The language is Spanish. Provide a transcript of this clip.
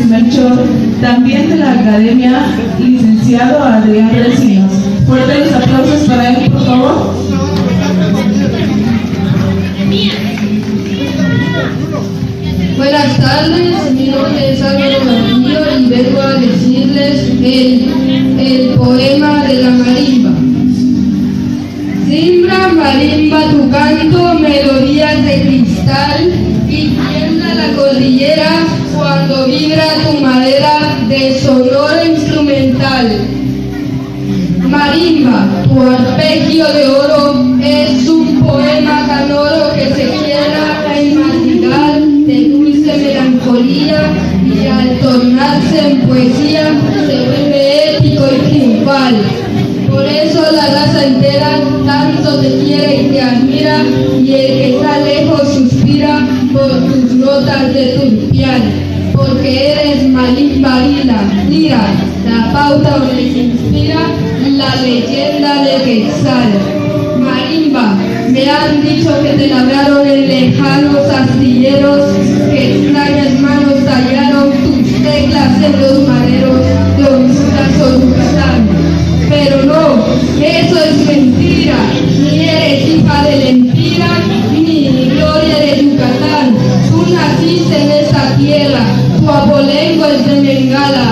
Melchor, también de la Academia, licenciado Adrián Recinos. Fuertes los aplausos para él, por favor. Buenas tardes, mi nombre es Álvaro Martillo y vengo a decirles el poema de la marimba. Simbra marimba tu canto, melodías de cristal, y tiembla la cordillera cuando vibra tu madera de sonoro instrumental. Marimba, tu arpegio de oro es un poema canoro que se quiebra en madrigal de dulce melancolía, y al tornarse en poesía se vuelve épico y triunfal. Por eso la raza entera tanto te quiere y te admira, y el que está lejos suspira por tus notas de turpial, porque eres marimba lira, la pauta donde se inspira la leyenda de Quetzal. Marimba, me han dicho que te labraron en lejanos astilleros, que extrañas manos tallaron tus teclas en los maderos de Honduras o Yucatán. Pero no, eso es mentira, ni eres hija de Lempira, ni gloria de Yucatán. Tú naciste en esta tierra, tu abolengo es de Bengala,